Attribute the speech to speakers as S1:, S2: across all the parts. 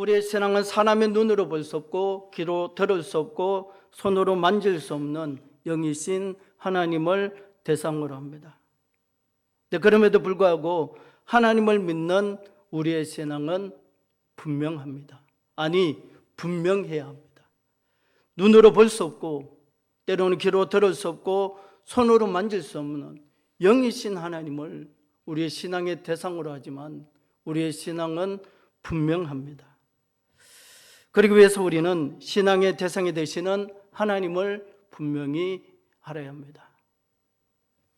S1: 우리의 신앙은 사람의 눈으로 볼 수 없고 귀로 들을 수 없고 손으로 만질 수 없는 영이신 하나님을 대상으로 합니다. 그럼에도 불구하고 하나님을 믿는 우리의 신앙은 분명합니다. 아니, 분명해야 합니다. 눈으로 볼 수 없고 때로는 귀로 들을 수 없고 손으로 만질 수 없는 영이신 하나님을 우리의 신앙의 대상으로 하지만 우리의 신앙은 분명합니다. 그러기 위해서 우리는 신앙의 대상이 되시는 하나님을 분명히 알아야 합니다.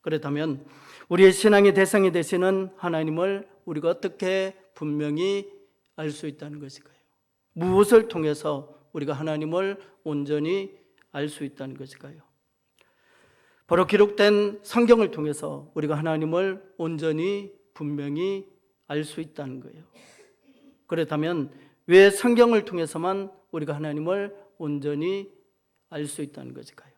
S1: 그렇다면 우리의 신앙의 대상이 되시는 하나님을 우리가 어떻게 분명히 알 수 있다는 것일까요? 무엇을 통해서 우리가 하나님을 온전히 알 수 있다는 것일까요? 바로 기록된 성경을 통해서 우리가 하나님을 온전히 분명히 알 수 있다는 거예요. 그렇다면 왜 성경을 통해서만 우리가 하나님을 온전히 알 수 있다는 것일까요?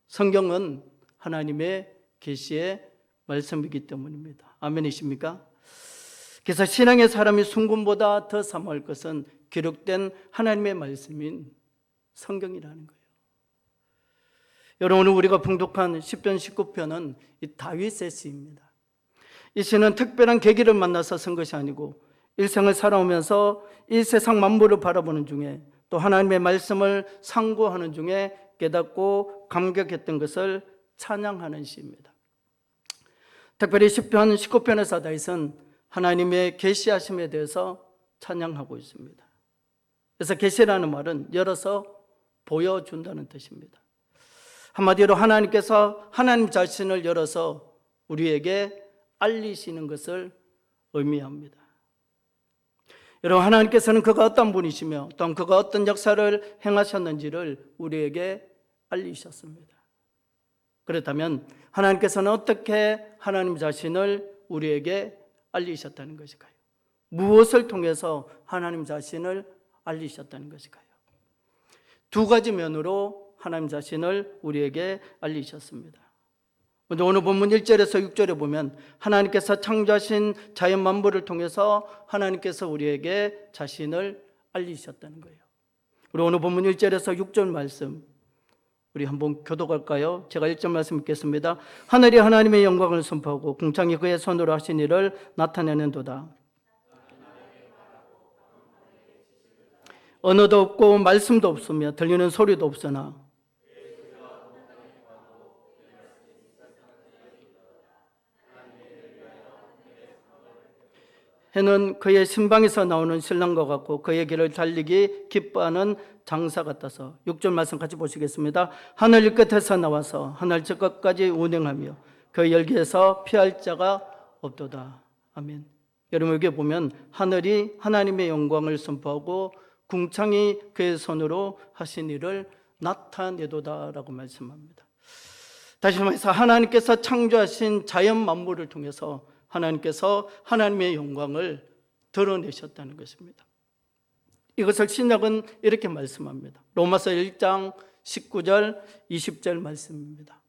S1: 성경은 하나님의 계시의 말씀이기 때문입니다. 아멘이십니까? 그래서 신앙의 사람이 순금보다 더 사모할 것은 기록된 하나님의 말씀인 성경이라는 거예요. 여러분, 오늘 우리가 봉독한 시편 19편은 이 다윗의 시입니다. 이 시는 특별한 계기를 만나서 쓴 것이 아니고 일생을 살아오면서 이 세상 만물을 바라보는 중에 또 하나님의 말씀을 상고하는 중에 깨닫고 감격했던 것을 찬양하는 시입니다. 특별히 시편 19편에서 다윗은 하나님의 계시하심에 대해서 찬양하고 있습니다. 그래서 계시라는 말은 열어서 보여준다는 뜻입니다. 한마디로 하나님께서 하나님 자신을 열어서 우리에게 알리시는 것을 의미합니다. 여러분, 하나님께서는 그가 어떤 분이시며 또한 그가 어떤 역사를 행하셨는지를 우리에게 알리셨습니다. 그렇다면 하나님께서는 어떻게 하나님 자신을 우리에게 알리셨다는 것일까요? 무엇을 통해서 하나님 자신을 알리셨다는 것일까요? 두 가지 면으로 하나님 자신을 우리에게 알리셨습니다. 먼저 오늘 본문 1절에서 6절에 보면 하나님께서 창조하신 자연 만물을 통해서 하나님께서 우리에게 자신을 알리셨다는 거예요. 우리 오늘 본문 1절에서 6절 말씀 우리 한번 교독할까요? 제가 1절 말씀 읽겠습니다. 하늘이 하나님의 영광을 선포하고 궁창이 그의 손으로 하신 일을 나타내는도다. 언어도 없고 말씀도 없으며 들리는 소리도 없으나 해는 그의 신방에서 나오는 신랑과 같고 그의 길을 달리기 기뻐하는 장사 같아서 6절 말씀 같이 보시겠습니다. 하늘 끝에서 나와서 하늘 저 끝까지 운행하며 그 열기에서 피할 자가 없도다. 아멘. 여러분, 여기 보면 하늘이 하나님의 영광을 선포하고 궁창이 그의 손으로 하신 일을 나타내도다라고 말씀합니다. 다시 말해서 하나님께서 창조하신 자연 만물을 통해서 하나님께서 하나님의 영광을 드러내셨다는 것입니다. 이것을 신약은 이렇게 말씀합니다. 로마서 1장 19절 20절 말씀입니다.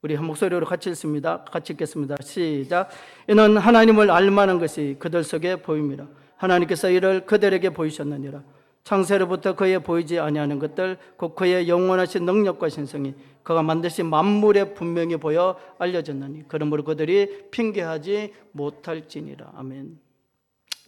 S1: 우리 한 목소리로 같이 읽습니다. 같이 읽겠습니다. 시작. 이는 하나님을 알만한 것이 그들 속에 보임이라. 하나님께서 이를 그들에게 보이셨느니라. 창세로부터 그에 보이지 아니하는 것들 곧 그의 영원하신 능력과 신성이 그가 만드신 만물에 분명히 보여 알려졌느니 그러므로 그들이 핑계하지 못할지니라. 아멘.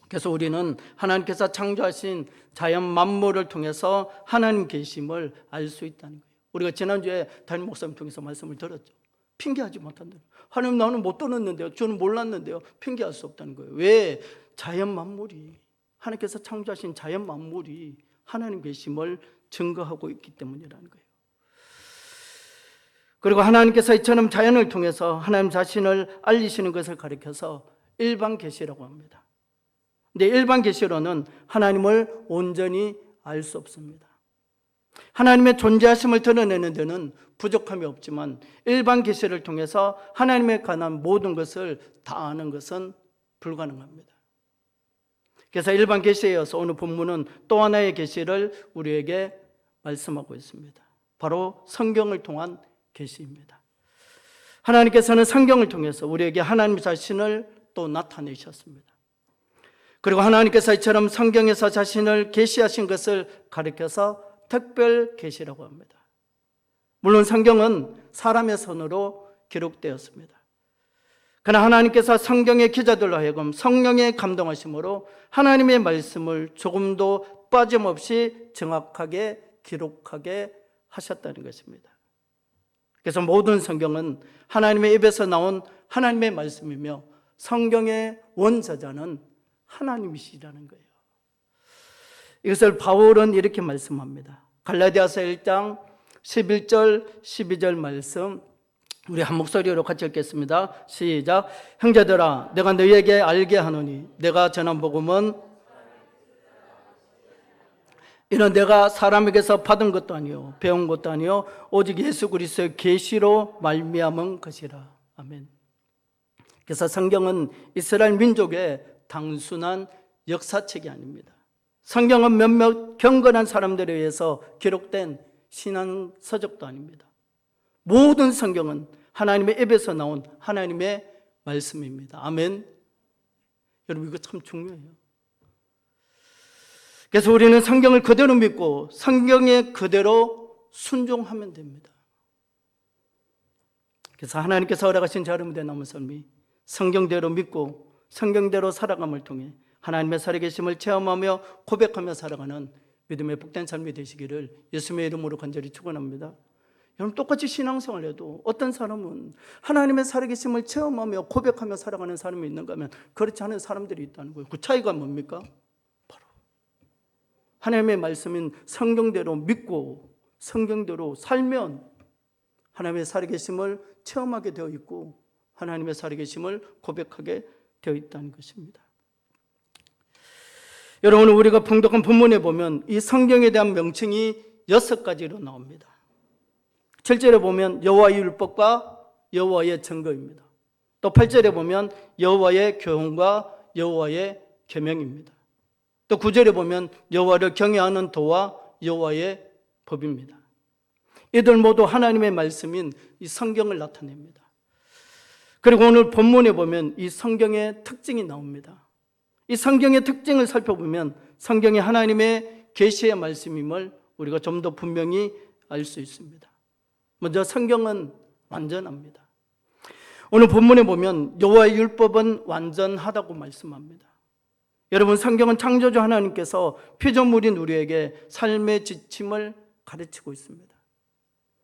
S1: 그래서 우리는 하나님께서 창조하신 자연 만물을 통해서 하나님 계심을 알 수 있다는 거예요. 우리가 지난주에 담임 목사님 통해서 말씀을 들었죠. 핑계하지 못한다. 하나님, 나는 못 들었는데요, 저는 몰랐는데요. 핑계할 수 없다는 거예요. 왜? 자연 만물이, 하나님께서 창조하신 자연 만물이 하나님 계심을 증거하고 있기 때문이라는 거예요. 그리고 하나님께서 이처럼 자연을 통해서 하나님 자신을 알리시는 것을 가리켜서 일반 계시라고 합니다. 근데 일반 계시로는 하나님을 온전히 알 수 없습니다. 하나님의 존재하심을 드러내는 데는 부족함이 없지만 일반 계시를 통해서 하나님에 관한 모든 것을 다 아는 것은 불가능합니다. 그래서 일반 계시에 이어서 오늘 본문은 또 하나의 계시를 우리에게 말씀하고 있습니다. 바로 성경을 통한 계시입니다. 하나님께서는 성경을 통해서 우리에게 하나님 자신을 또 나타내셨습니다. 그리고 하나님께서 이처럼 성경에서 자신을 계시하신 것을 가리켜서 특별 계시라고 합니다. 물론 성경은 사람의 손으로 기록되었습니다. 그러나 하나님께서 성경의 기자들로 하여금 성령의 감동하심으로 하나님의 말씀을 조금도 빠짐없이 정확하게 기록하게 하셨다는 것입니다. 그래서 모든 성경은 하나님의 입에서 나온 하나님의 말씀이며 성경의 원저자는 하나님이시라는 거예요. 이것을 바울은 이렇게 말씀합니다. 갈라디아서 1장 11절 12절 말씀, 우리 한 목소리로 같이 읽겠습니다. 시작. 형제들아, 내가 너희에게 알게 하노니 내가 전한 복음은 이는 내가 사람에게서 받은 것도 아니요 배운 것도 아니요 오직 예수 그리스도의 계시로 말미암은 것이라. 아멘. 그래서 성경은 이스라엘 민족의 단순한 역사책이 아닙니다. 성경은 몇몇 경건한 사람들에 의해서 기록된 신앙 서적도 아닙니다. 모든 성경은 하나님의 입에서 나온 하나님의 말씀입니다. 아멘. 여러분, 이거 참 중요해요. 그래서 우리는 성경을 그대로 믿고 성경에 그대로 순종하면 됩니다. 그래서 하나님께서 허락하신 여러분들의 남은 삶이 성경대로 믿고 성경대로 살아감을 통해 하나님의 살아계심을 체험하며 고백하며 살아가는 믿음의 복된 삶이 되시기를 예수님의 이름으로 간절히 축원합니다. 여러분, 똑같이 신앙생활 해도 어떤 사람은 하나님의 살아계심을 체험하며 고백하며 살아가는 사람이 있는가 하면 그렇지 않은 사람들이 있다는 거예요. 그 차이가 뭡니까? 바로 하나님의 말씀인 성경대로 믿고 성경대로 살면 하나님의 살아계심을 체험하게 되어 있고 하나님의 살아계심을 고백하게 되어 있다는 것입니다. 여러분, 우리가 봉독한 본문에 보면 이 성경에 대한 명칭이 6가지로 나옵니다. 7절에 보면 여호와의 율법과 여호와의 증거입니다. 또 8절에 보면 여호와의 교훈과 여호와의 계명입니다. 또 9절에 보면 여호와를 경외하는 도와 여호와의 법입니다. 이들 모두 하나님의 말씀인 이 성경을 나타냅니다. 그리고 오늘 본문에 보면 이 성경의 특징이 나옵니다. 이 성경의 특징을 살펴보면 성경이 하나님의 계시의 말씀임을 우리가 좀 더 분명히 알 수 있습니다. 먼저 성경은 완전합니다. 오늘 본문에 보면 여호와의 율법은 완전하다고 말씀합니다. 여러분, 성경은 창조주 하나님께서 피조물인 우리에게 삶의 지침을 가르치고 있습니다.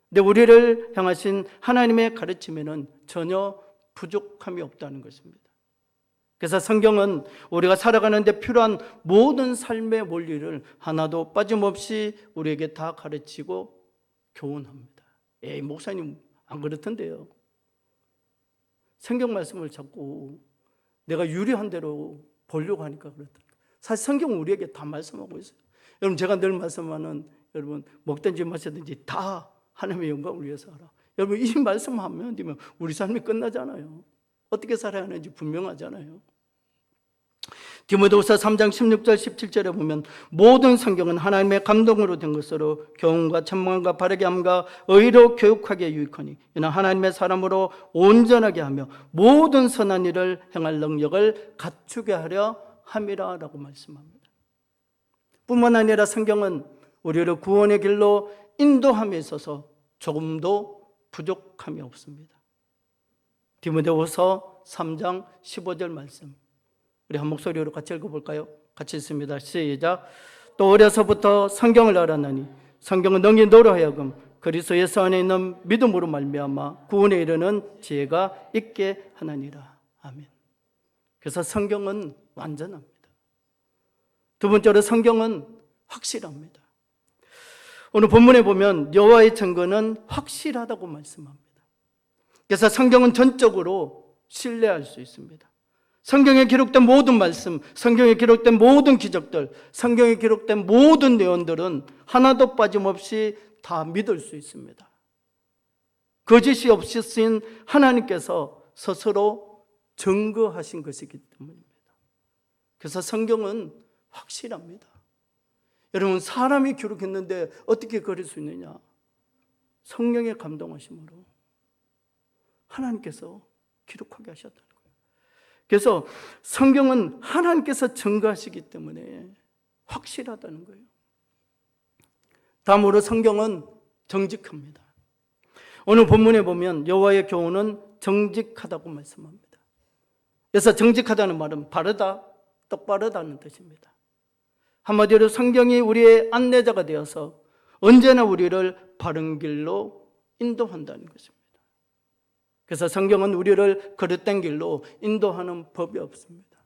S1: 근데 우리를 향하신 하나님의 가르침에는 전혀 부족함이 없다는 것입니다. 그래서 성경은 우리가 살아가는 데 필요한 모든 삶의 원리를 하나도 빠짐없이 우리에게 다 가르치고 교훈합니다. 에이, 목사님 안 그렇던데요. 성경 말씀을 자꾸 내가 유리한 대로 보려고 하니까 그렇다. 사실 성경은 우리에게 다 말씀하고 있어요. 여러분, 제가 늘 말씀하는, 여러분, 먹든지 마시든지 다 하나님의 영광을 위해서 하라. 여러분, 이 말씀하면 되면 우리 삶이 끝나잖아요. 어떻게 살아야 하는지 분명하잖아요. 디모데후서 3장 16절 17절에 보면 모든 성경은 하나님의 감동으로 된 것으로 교훈과 천망과 바르게 함과 의로 교육하기에 유익하니 이는 하나님의 사람으로 온전하게 하며 모든 선한 일을 행할 능력을 갖추게 하려 함이라라고 말씀합니다. 뿐만 아니라 성경은 우리를 구원의 길로 인도함에 있어서 조금도 부족함이 없습니다. 디모데후서 3장 15절 말씀, 우리 한 목소리로 같이 읽어볼까요? 같이 읽습니다. 시작. 또 어려서부터 성경을 알았나니 성경은 너희 너로 하여금 그리스도 예수 안에 있는 믿음으로 말미암아 구원에 이르는 지혜가 있게 하나니라. 아멘. 그래서 성경은 완전합니다. 두 번째로 성경은 확실합니다. 오늘 본문에 보면 여호와의 증거는 확실하다고 말씀합니다. 그래서 성경은 전적으로 신뢰할 수 있습니다. 성경에 기록된 모든 말씀, 성경에 기록된 모든 기적들, 성경에 기록된 모든 내용들은 하나도 빠짐없이 다 믿을 수 있습니다. 거짓이 없이 쓰인 하나님께서 스스로 증거하신 것이기 때문입니다. 그래서 성경은 확실합니다. 여러분, 사람이 기록했는데 어떻게 그럴 수 있느냐? 성령의 감동하심으로 하나님께서 기록하게 하셨다는 거예요. 그래서 성경은 하나님께서 증거하시기 때문에 확실하다는 거예요. 다음으로 성경은 정직합니다. 오늘 본문에 보면 여호와의 교훈은 정직하다고 말씀합니다. 그래서 정직하다는 말은 바르다, 똑바르다는 뜻입니다. 한마디로 성경이 우리의 안내자가 되어서 언제나 우리를 바른 길로 인도한다는 것입니다. 그래서 성경은 우리를 거듭된 길로 인도하는 법이 없습니다.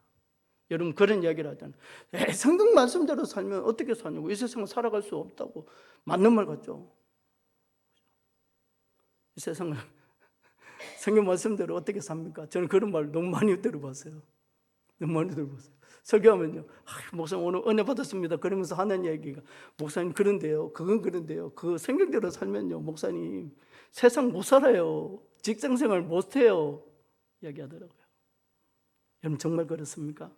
S1: 여러분 그런 이야기를 하잖아요. 성경 말씀대로 살면 어떻게 사냐고, 이 세상은 살아갈 수 없다고. 맞는 말 같죠? 이 세상은 성경 말씀대로 어떻게 삽니까? 저는 그런 말 너무 많이 들어봤어요. 너무 많이 들어봤어요. 설교하면요, 목사님 오늘 은혜 받았습니다 그러면서 하는 얘기가, 목사님 그런데요, 그건 그런데요, 그 성경대로 살면요 목사님 세상 못 살아요, 직장생활 못해요 이야기하더라고요. 여러분 정말 그렇습니까?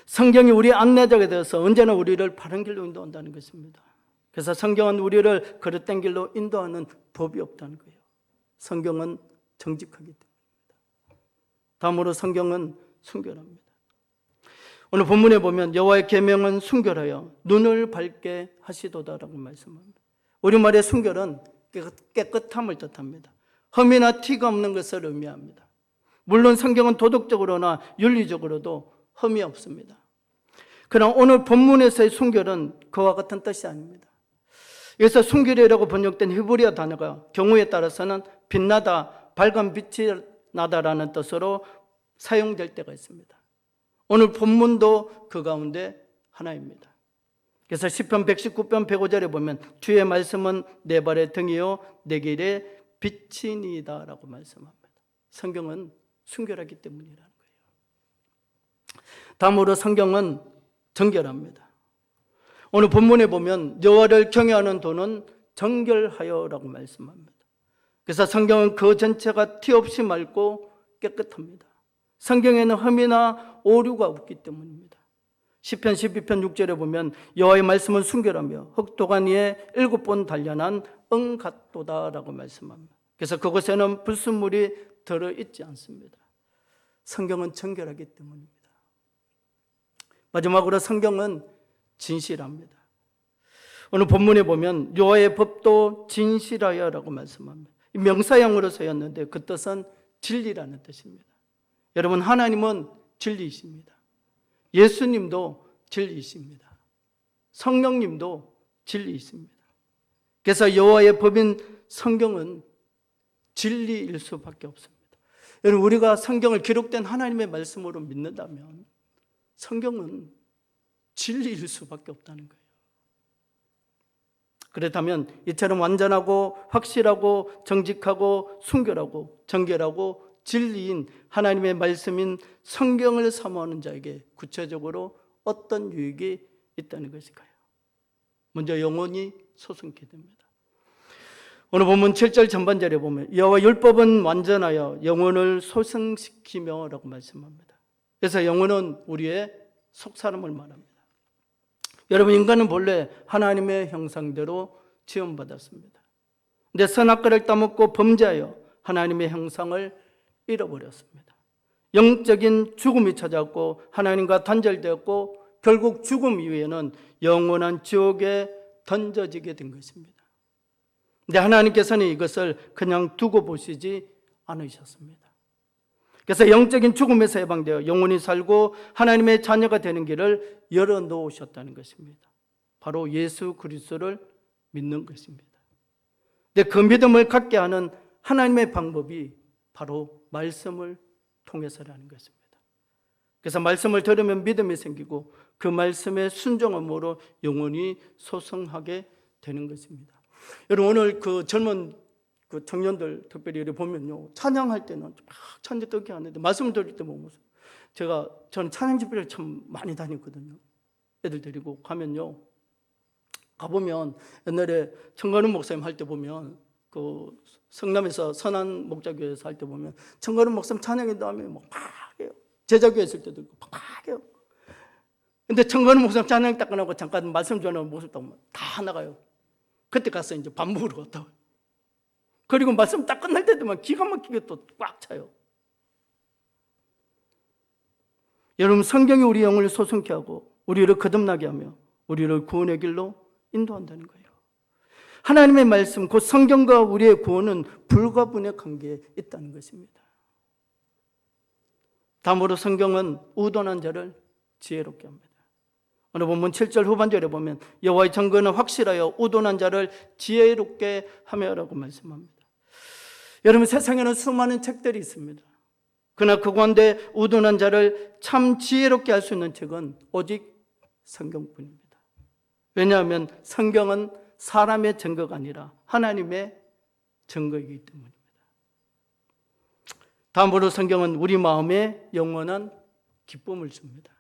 S1: 성경이 우리 안내자가 되어서 언제나 우리를 바른 길로 인도한다는 것입니다. 그래서 성경은 우리를 거듭된 길로 인도하는 법이 없다는 거예요. 성경은 정직하기 때문입니다. 다음으로 성경은 순결합니다. 오늘 본문에 보면 여호와의 계명은 순결하여 눈을 밝게 하시도다라고 말씀합니다. 우리말의 순결은 깨끗함을 뜻합니다. 흠이나 티가 없는 것을 의미합니다. 물론 성경은 도덕적으로나 윤리적으로도 흠이 없습니다. 그러나 오늘 본문에서의 순결은 그와 같은 뜻이 아닙니다. 여기서 순결이라고 번역된 히브리어 단어가 경우에 따라서는 빛나다, 밝은 빛이 나다라는 뜻으로 사용될 때가 있습니다. 오늘 본문도 그 가운데 하나입니다. 그래서 시편 119편 105절에 보면 주의 말씀은 내 발의 등이요 내 길의 빛이니이다라고 말씀합니다. 성경은 순결하기 때문이라는 거예요. 다음으로 성경은 정결합니다. 오늘 본문에 보면 여호와를 경외하는 도는 정결하여라고 말씀합니다. 그래서 성경은 그 전체가 티 없이 맑고 깨끗합니다. 성경에는 흠이나 오류가 없기 때문입니다. 시편 12편 6절에 보면 여호와의 말씀은 순결하며 흑도간 위에 7번 단련한 응 같도다라고 말씀합니다. 그래서 그곳에는 불순물이 들어있지 않습니다. 성경은 정결하기 때문입니다. 마지막으로 성경은 진실합니다. 오늘 본문에 보면 여호와의 법도 진실하여라고 말씀합니다. 명사형으로 쓰였는데 그 뜻은 진리라는 뜻입니다. 여러분 하나님은 진리이십니다. 예수님도 진리이십니다. 성령님도 진리이십니다. 그래서 여호와의 법인 성경은 진리일 수밖에 없습니다. 여러분 우리가 성경을 기록된 하나님의 말씀으로 믿는다면 성경은 진리일 수밖에 없다는 거예요. 그렇다면 이처럼 완전하고 확실하고 정직하고 순결하고 정결하고 진리인 하나님의 말씀인 성경을 사모하는 자에게 구체적으로 어떤 유익이 있다는 것일까요? 먼저 영혼이 소성케 됩니다. 오늘 본문 7절 전반절에 보면 여호와 율법은 완전하여 영혼을 소성시키며 라고 말씀합니다. 그래서 영혼은 우리의 속사람을 말합니다. 여러분 인간은 본래 하나님의 형상대로 지음받았습니다. 근데 선악과를 따먹고 범죄하여 하나님의 형상을 잃어버렸습니다. 영적인 죽음이 찾아왔고 하나님과 단절되었고 결국 죽음 이후에는 영원한 지옥에 던져지게 된 것입니다. 근데 하나님께서는 이것을 그냥 두고 보시지 않으셨습니다. 그래서 영적인 죽음에서 해방되어 영원히 살고 하나님의 자녀가 되는 길을 열어놓으셨다는 것입니다. 바로 예수 그리스도를 믿는 것입니다. 근데 그 믿음을 갖게 하는 하나님의 방법이 바로 말씀을 통해서라는 것입니다. 그래서 말씀을 들으면 믿음이 생기고 그 말씀에 순종함으로 영원히 소성하게 되는 것입니다. 여러분 오늘 그 젊은 그 청년들 특별히 이렇게 보면요 찬양할 때는 막 찬양 뜨게 하는데 말씀 들을 때 보면 저는 찬양 집회를 참 많이 다녔거든요. 애들 데리고 가면요 가보면 옛날에 청관훈 목사님 할 때 보면 그 성남에서 선한 목자교회에서 할 때 보면 청관훈 목사님 찬양인 다음에 막 해요. 제자교회 있을 때도 막 해요. 근데 청관훈 목사님 찬양 딱 끝나고 잠깐 말씀 전하는 모습 보면 다 나가요. 그때 가서 이제 밥 먹으러 갔다 와요. 그리고 말씀 딱 끝날 때도만 기가 막히게 또 꽉 차요. 여러분, 성경이 우리 영을 소성케 하고 우리를 거듭나게 하며 우리를 구원의 길로 인도한다는 거예요. 하나님의 말씀, 곧 성경과 우리의 구원은 불가분의 관계에 있다는 것입니다. 다음으로 성경은 우둔한 자를 지혜롭게 합니다. 오늘 본문 7절 후반절에 보면 여호와의 증거는 확실하여 우둔한 자를 지혜롭게 하며라고 말씀합니다. 여러분, 세상에는 수많은 책들이 있습니다. 그러나 그 가운데 우둔한 자를 참 지혜롭게 할 수 있는 책은 오직 성경뿐입니다. 왜냐하면 성경은 사람의 증거가 아니라 하나님의 증거이기 때문입니다. 다음으로 성경은 우리 마음에 영원한 기쁨을 줍니다.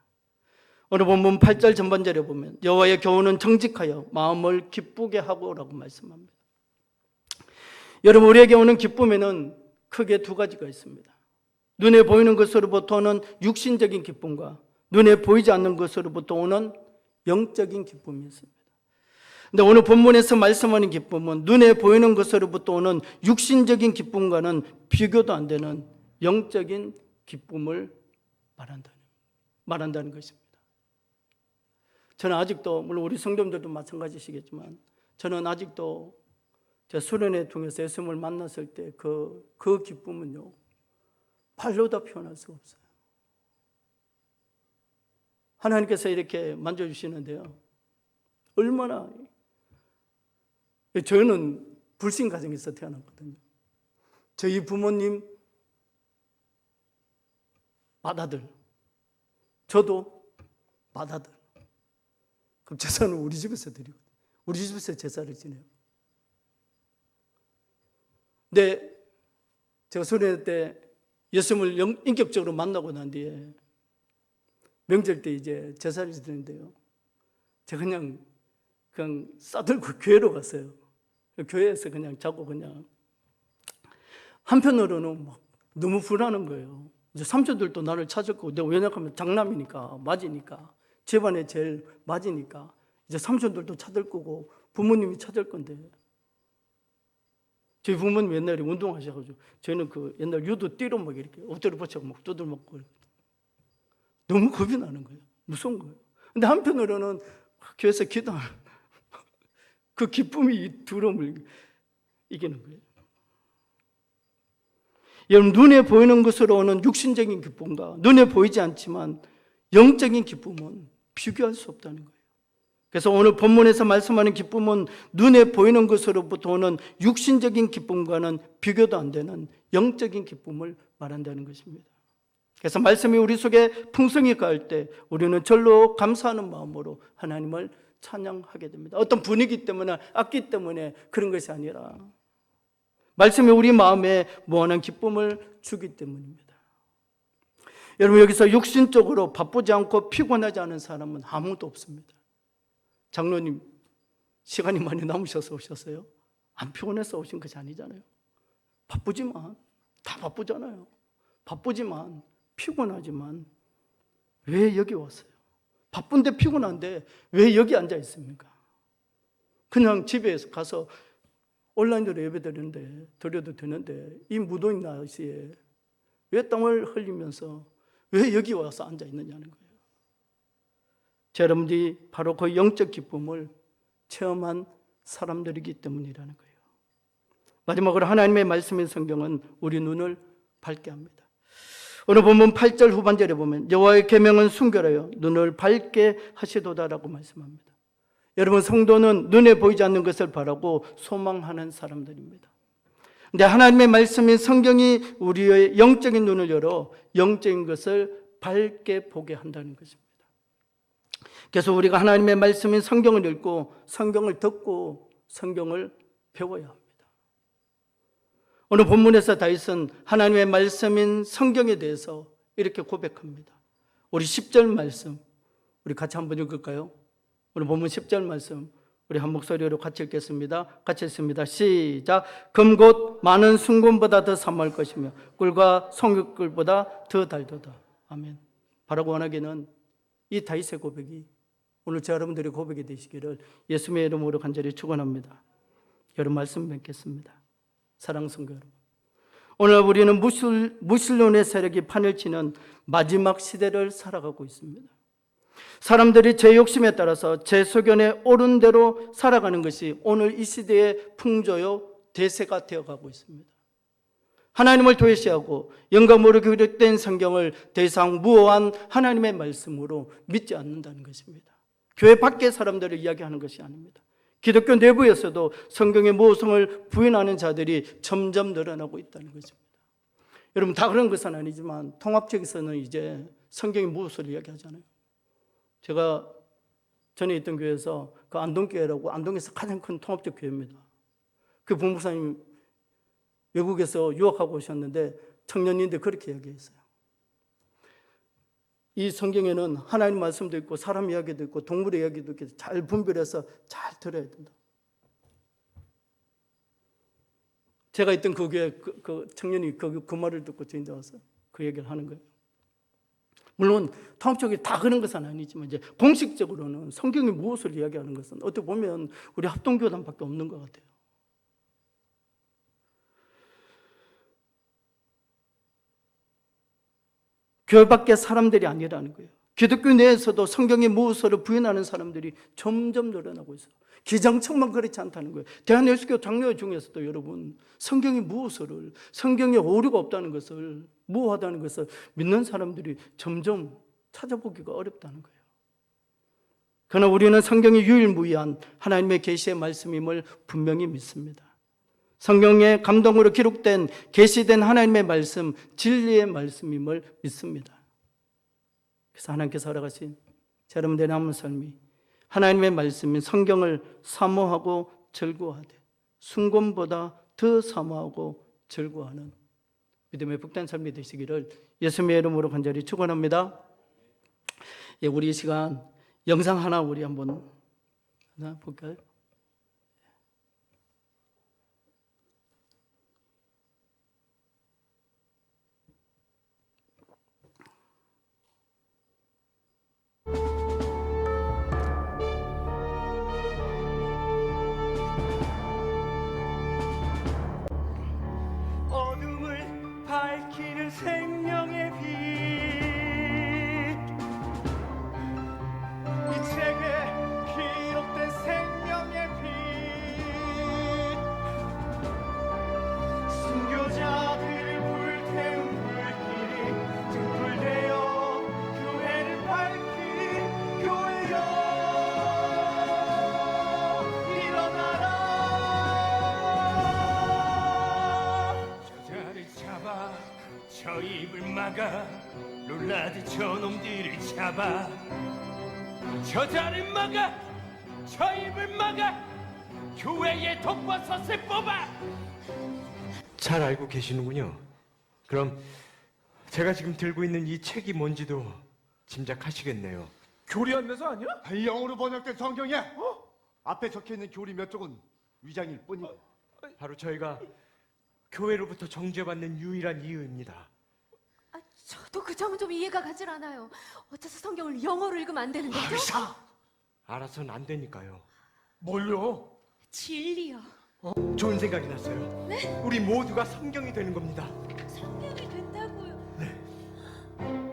S1: 오늘 본문 8절 전반절에 보면 여호와의 교훈은 정직하여 마음을 기쁘게 하고라고 말씀합니다. 여러분, 우리에게 오는 기쁨에는 크게 두 가지가 있습니다. 눈에 보이는 것으로부터 오는 육신적인 기쁨과 눈에 보이지 않는 것으로부터 오는 영적인 기쁨이 있습니다. 근데 오늘 본문에서 말씀하는 기쁨은 눈에 보이는 것으로부터 오는 육신적인 비교도 안 되는 영적인 기쁨을 말한다는 것입니다. 저는 아직도, 물론 우리 성도님들도 마찬가지시겠지만, 저는 아직도 제 수련회 통해서 예수님을 만났을 때 그 기쁨은요, 말로 다 표현할 수가 없어요. 하나님께서 이렇게 만져주시는데요, 얼마나, 저는 불신 가정에서 태어났거든요. 저희 부모님 맏아들, 저도 맏아들. 그럼 제사는 우리 집에서 드리고, 우리 집에서 제사를 지내요. 근데 제가 수련회 때 예수님을 인격적으로 만나고 난 뒤에 명절 때 이제 제사를 지내는데요, 제가 그냥 싸들고 교회로 갔어요. 교회에서 그냥 자고, 그냥 한편으로는 막 너무 불안한 거예요. 이제 삼촌들도 나를 찾을 거고, 내가 왜냐하면 장남이니까, 맞이니까, 집안에 제일 맞이니까 이제 삼촌들도 찾을 거고 부모님이 찾을 건데, 저희 부모님 옛날에 운동하셔가지고 저희는 그 옛날 유도 띠로 막 이렇게 엎드려 버치고 막 두들먹고, 너무 겁이 나는 거예요. 무서운 거예요. 근데 한편으로는 교회에서 기도하는 그 기쁨이 이 두려움을 이기는 거예요. 여러분, 눈에 보이는 것으로 오는 육신적인 기쁨과 눈에 보이지 않지만 영적인 기쁨은 비교할 수 없다는 거예요. 그래서 오늘 본문에서 말씀하는 기쁨은 눈에 보이는 것으로부터 오는 육신적인 기쁨과는 비교도 안 되는 영적인 기쁨을 말한다는 것입니다. 그래서 말씀이 우리 속에 풍성히 가할 때 우리는 절로 감사하는 마음으로 하나님을 찬양하게 됩니다. 어떤 분위기 때문에, 악기 때문에 그런 것이 아니라 말씀이 우리 마음에 무한한 기쁨을 주기 때문입니다. 여러분, 여기서 육신적으로 바쁘지 않고 피곤하지 않은 사람은 아무도 없습니다. 장로님, 시간이 많이 남으셔서 오셨어요? 안 피곤해서 오신 것이 아니잖아요. 바쁘지만, 다 바쁘잖아요. 바쁘지만, 피곤하지만 왜 여기 왔어요? 바쁜데 피곤한데 왜 여기 앉아 있습니까? 그냥 집에 가서 온라인으로 예배 드려도 되는데 이 무더운 날씨에 왜 땀을 흘리면서 왜 여기 와서 앉아 있느냐는 거예요. 여러분들이 바로 그 영적 기쁨을 체험한 사람들이기 때문이라는 거예요. 마지막으로 하나님의 말씀인 성경은 우리 눈을 밝게 합니다. 오늘 본문 8절 후반절에 보면 여호와의 계명은 순결하여 눈을 밝게 하시도다라고 말씀합니다. 여러분, 성도는 눈에 보이지 않는 것을 바라고 소망하는 사람들입니다. 근데 하나님의 말씀인 성경이 우리의 영적인 눈을 열어 영적인 것을 밝게 보게 한다는 것입니다. 그래서 우리가 하나님의 말씀인 성경을 읽고 성경을 듣고 성경을 배워야 합니다. 오늘 본문에서 다윗은 하나님의 말씀인 성경에 대해서 이렇게 고백합니다. 우리 10절 말씀, 우리 같이 한번 읽을까요? 오늘 본문 10절 말씀 우리 한 목소리로 같이 읽겠습니다. 같이 읽습니다. 시작. 금 곧 많은 순금보다 더 사모할 것이며 꿀과 송유꿀보다 더 달도다. 아멘. 바라고 원하기는 이 다윗의 고백이 오늘 저 여러분들의 고백이 되시기를 예수님의 이름으로 간절히 축원합니다. 여러분, 말씀 뵙겠습니다. 사랑하는 성도 여러분, 오늘 우리는 무신론의 세력이 판을 치는 마지막 시대를 살아가고 있습니다. 사람들이 제 욕심에 따라서 제 소견에 옳은 대로 살아가는 것이 오늘 이 시대의 풍조요 대세가 되어가고 있습니다. 하나님을 도외시하고 영감으로 기록된 성경을 더 이상 무어한 하나님의 말씀으로 믿지 않는다는 것입니다. 교회 밖의 사람들을 이야기하는 것이 아닙니다. 기독교 내부에서도 성경의 모성을 부인하는 자들이 점점 늘어나고 있다는 것입니다. 여러분, 다 그런 것은 아니지만 통합적에서는 이제 성경의 무엇을 이야기하잖아요. 제가 전에 있던 교회에서 그 안동교회라고 안동에서 가장 큰 통합적 교회입니다. 그 본부사님 외국에서 유학하고 오셨는데 청년인데 그렇게 이야기했어요. 이 성경에는 하나님 말씀도 있고 사람 이야기도 있고 동물의 이야기도 있고 잘 분별해서 잘 들어야 된다. 제가 있던 그 교회 그 청년이 그 말을 듣고 저희한테 와서 그 얘기를 하는 거예요. 물론 통합적이 다 그런 것은 아니지만 이제 공식적으로는 성경이 무엇을 이야기하는 것은 어떻게 보면 우리 합동교단밖에 없는 것 같아요. 교회 밖의 사람들이 아니라는 거예요. 기독교 내에서도 성경의 무엇을 부인하는 사람들이 점점 늘어나고 있어요. 기장청만 그렇지 않다는 거예요. 대한예수교 장로회 중에서도 여러분 성경이 무엇을, 성경에 오류가 없다는 것을, 무엇하다는 것을 믿는 사람들이 점점 찾아보기가 어렵다는 거예요. 그러나 우리는 성경이 유일무이한 하나님의 계시의 말씀임을 분명히 믿습니다. 성경의 감동으로 기록된 계시된 하나님의 말씀, 진리의 말씀임을 믿습니다. 그래서 하나님께서 허락하신 여러분들의 남은 삶이 하나님의 말씀인 성경을 사모하고 즐거워하되 순금보다 더 사모하고 즐거워하는 믿음의 복된 삶이 되시기를 예수님의 이름으로 간절히 축원합니다. 예, 우리 이 시간 영상 하나 우리 한번 볼까요?
S2: 어둠을 밝히는 생명의 빛, 이 책에 기록된 생명의 빛, 순교자들을 불태운 불길이 등불되어 교회를 밝히니 교회여 일어나라. 저자를 잡아 저 입을 막아, 롤라드 저놈들을 잡아 저자를 막아, 저 입을 막아, 교회의 독버섯을 뽑아.
S3: 잘 알고 계시는군요. 그럼 제가 지금 들고 있는 이 책이 뭔지도 짐작하시겠네요.
S2: 교리하면서 아니야?
S4: 영어로 번역된 성경이야. 앞에 적혀있는 교리 몇 쪽은 위장일 뿐이야.
S3: 바로 저희가 교회로부터 정죄받는 유일한 이유입니다.
S5: 아, 저도 그 점은 좀 이해가 가질 않아요. 어째서 성경을 영어로 읽으면 안 되는 거죠?
S3: 알아서는 안 되니까요.
S2: 뭘요?
S5: 진리요.
S3: 좋은 생각이 났어요.
S5: 네?
S3: 우리 모두가 성경이 되는 겁니다.
S5: 성경이 된다고요? 네.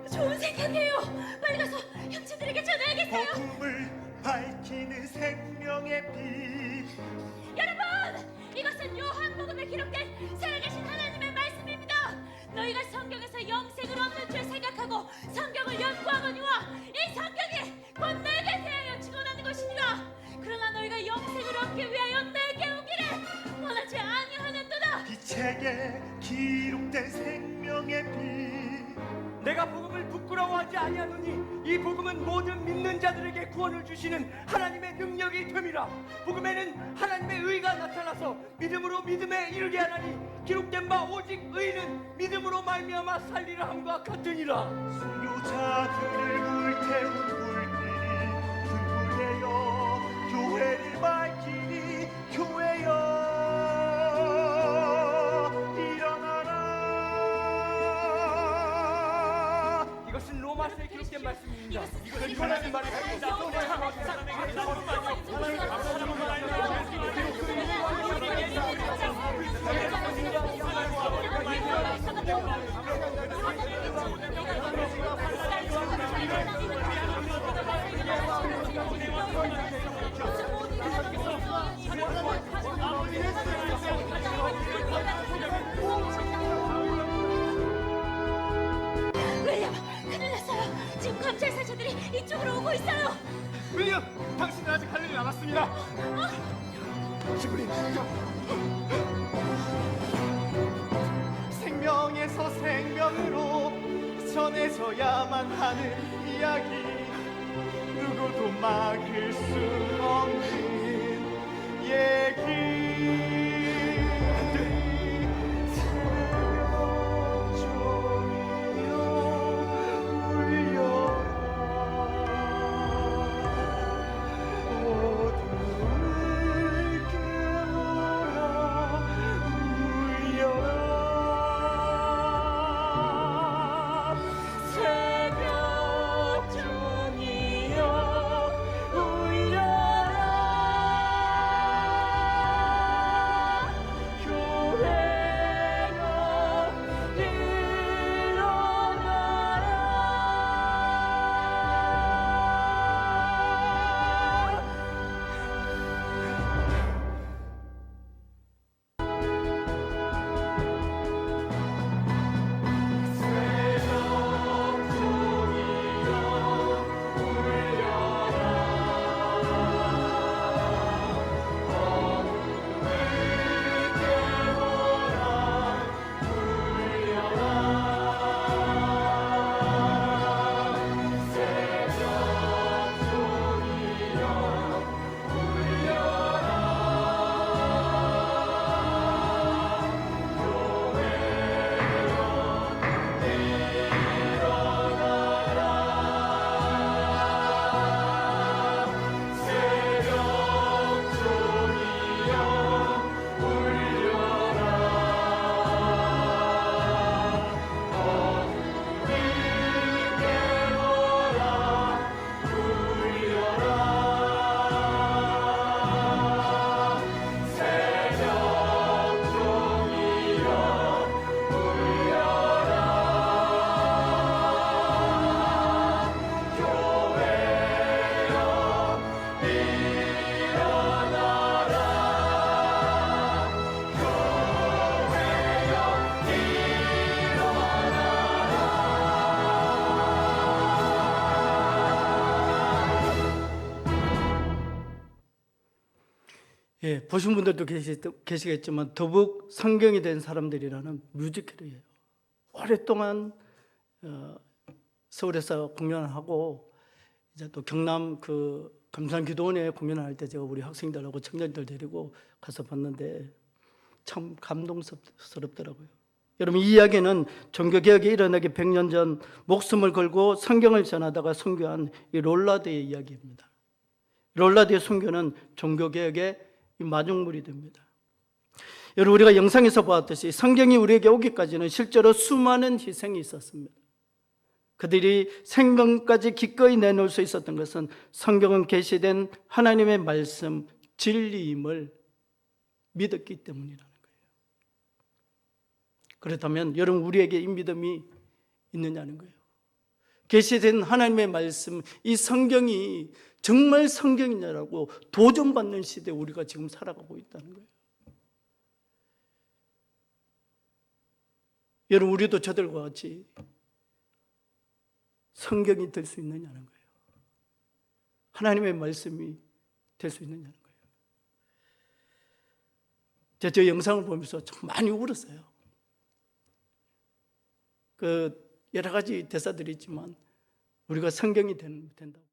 S5: 좋은 생각이에요. 빨리 가서 형제들에게 전해야겠어요.
S2: 어둠을 밝히는 생명의 빛.
S5: 여러분, 이것은 요한복음에 기록된 살아계신 하나님의 말씀입니다. 너희가 성경에서 영생을 얻는 줄 생각하고 성경을 연구하거니와 이 성경이 곧 내게 대하여 증언하는 것이니라. 그러나 너희가 영생을 얻기 위하여 내게 오기를 원하지 아니하는도다.
S2: 이 책에 기록된 생명의 빛.
S3: 내가 복음을 부끄러워하지 아니하노니 이 복음은 모든 믿는 자들에게 구원을 주시는 하나님의 능력이 됨이라. 복음에는 하나님의 의가 나타나서 믿음으로 믿음에 이르게 하나니 기록된 바 오직 의는 믿음으로 말미암아 살리라 함과 같으니라.
S2: 순교자들을 불태운 불길이 등불되어 교회를 밝히니 교회여 일어나라.
S3: 이것은 로마서에 기록된 말씀입니다.
S2: 이것은 하나님 말입니다.
S5: 윌리엄, 큰일 났어요. 지금 검찰 사자들이 이쪽으로 오고 있어요.
S2: 윌리엄, 당신은 아직 할 일이 남았습니다.
S4: 시부리,
S2: 생명에서 생명으로 전해져야만 하는 이야기, 누구도 막을 수 없는 얘기. 새벽 종이여 울려라, 어둠을 깨워라, 울려라. 새벽 종이여 울려라.
S1: 예, 보신 분들도 계시겠지만 더북 성경이 된 사람들이라는 뮤지컬이에요. 오랫동안 서울에서 공연을 하고 이제 또 경남 그 감산기도원에 공연을 할 때 제가 우리 학생들하고 청년들 데리고 가서 봤는데 참 감동스럽더라고요. 여러분, 이 이야기는 종교개혁이 일어나기 100년 전 목숨을 걸고 성경을 전하다가 선교한 이 롤라드의 이야기입니다. 롤라드의 선교는 종교개혁의 이 마중물이 됩니다. 여러분, 우리가 영상에서 보았듯이 성경이 우리에게 오기까지는 실제로 수많은 희생이 있었습니다. 그들이 생명까지 기꺼이 내놓을 수 있었던 것은 성경은 계시된 하나님의 말씀, 진리임을 믿었기 때문이라는 거예요. 그렇다면 여러분, 우리에게 이 믿음이 있느냐는 거예요. 계시된 하나님의 말씀, 이 성경이 정말 성경이냐라고 도전받는 시대에 우리가 지금 살아가고 있다는 거예요. 여러분, 우리도 저들과 같이 성경이 될 수 있느냐는 거예요. 하나님의 말씀이 될 수 있느냐는 거예요. 제가 저 영상을 보면서 좀 많이 울었어요. 그 여러 가지 대사들이 있지만 우리가 성경이 된다고.